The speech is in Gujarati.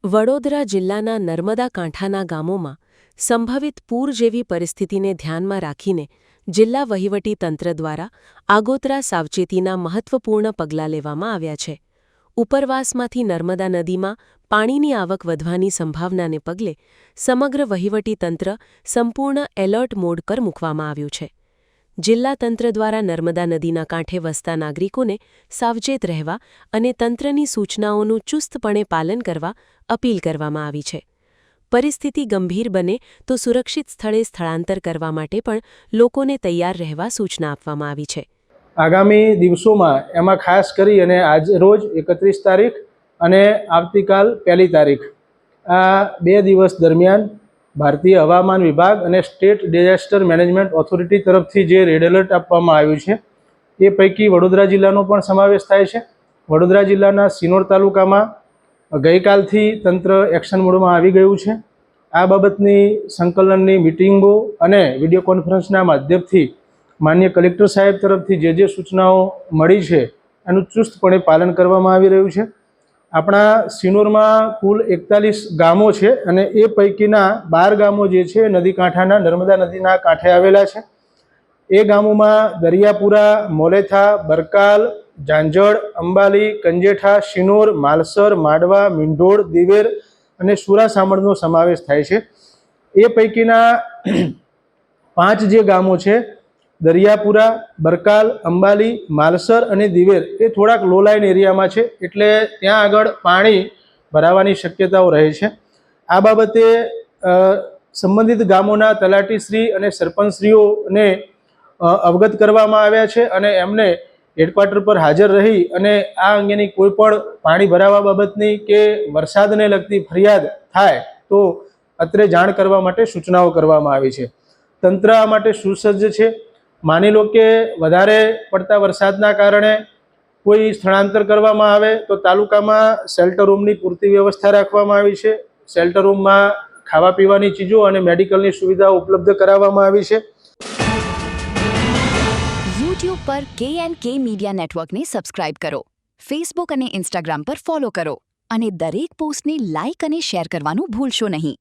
વડોદરા જિલ્લાના નર્મદા કાંઠાના ગામોમાં સંભવિત પૂર જેવી પરિસ્થિતિને ધ્યાનમાં રાખીને જિલ્લા વહીવટીતંત્ર દ્વારા આગોતરા સાવચેતીના મહત્વપૂર્ણ પગલાં લેવામાં આવ્યા છે. ઉપરવાસમાંથી નર્મદા નદીમાં પાણીની આવક વધવાની સંભાવનાને પગલે સમગ્ર વહીવટીતંત્ર સંપૂર્ણ એલર્ટ મોડ પર મૂકવામાં આવ્યું છે. જિલ્લા તંત્ર દ્વારા નર્મદા નદીના કાંઠે વસતા નાગરિકોને સાવચેત રહેવા અને તંત્રની સૂચનાઓનું ચુસ્તપણે પાલન કરવા અપીલ કરવામાં આવી છે. પરિસ્થિતિ ગંભીર બને તો સુરક્ષિત સ્થળે સ્થળાંતર કરવા માટે પણ લોકોને તૈયાર રહેવા સૂચના આપવામાં આવી છે. આગામી દિવસોમાં એમાં ખાસ કરી અને આજ રોજ 31 તારીખ અને આવતીકાલ 1 તારીખ આ 2 દિવસ દરમિયાન ભારતીય હવામાન વિભાગ અને સ્ટેટ ડિઝાસ્ટર મેનેજમેન્ટ ઓથોરિટી તરફથી જે રેડ એલર્ટ આપવામાં આવ્યું છે એ પૈકી વડોદરા જિલ્લાનો પણ સમાવેશ થાય છે. વડોદરા જિલ્લાના સિનોર તાલુકામાં ગઈકાલથી તંત્ર એક્શન મોડમાં આવી ગયું છે. આ બાબતની સંકલનની મિટિંગો અને વિડીયો કોન્ફરન્સના માધ્યમથી માનનીય કલેક્ટર સાહેબ તરફથી જે સૂચનાઓ મળી છે એનું ચુસ્તપણે પાલન કરવામાં આવી રહ્યું છે. આપણા સિનોરમાં કુલ 41 ગામો છે અને એ પૈકીના 12 ગામો જે છે નદી કાંઠાના નર્મદા નદીના કાંઠે આવેલા છે. એ ગામોમાં દરિયાપુરા, મોલેથા, બરકાલ, ઝાંઝડ, અંબાલી, કંજેઠા, શિનોર, માલસર, માંડવા, મીંઢોળ, દિવેર અને સુરાસામણનો સમાવેશ થાય છે. એ પૈકીના 5 જે ગામો છે દરિયાપુરા, બરકાલ, અંબાલી, માલસર અને દિવેર એ થોડાક લો લાઇન એરિયામાં છે એટલે ત્યાં આગળ પાણી ભરાવાની શક્યતાઓ રહે છે. આ બાબતે સંબંધિત ગામોના તલાટીશ્રી અને સરપંચશ્રીઓને અવગત કરવામાં આવ્યા છે અને એમને હેડક્વાર્ટર પર હાજર રહી અને આ અંગેની કોઈ પણ પાણી ભરાવા બાબતની કે વરસાદને લગતી ફરિયાદ થાય તો અત્રે જાણ કરવા માટે સૂચનાઓ કરવામાં આવી છે. તંત્ર આ માટે સુસજ્જ છે. માની લો કે વધારે પડતા વરસાદના કારણે કોઈ સ્થળાંતર કરવામાં આવે તો તાલુકામાં શેલ્ટર રૂમની પૂરતી વ્યવસ્થા રાખવામાં આવી છે. શેલ્ટર રૂમમાં ખાવા પીવાની ચીજો અને મેડિકલની સુવિધાઓ ઉપલબ્ધ કરાવવામાં આવી છે. યુટ્યુબ પર KNK મીડિયા નેટવર્કને સબસ્ક્રાઇબ કરો, ફેસબુક અને ઇન્સ્ટાગ્રામ પર ફોલો કરો અને દરેક પોસ્ટને લાઇક અને શેર કરવાનું ભૂલશો નહીં.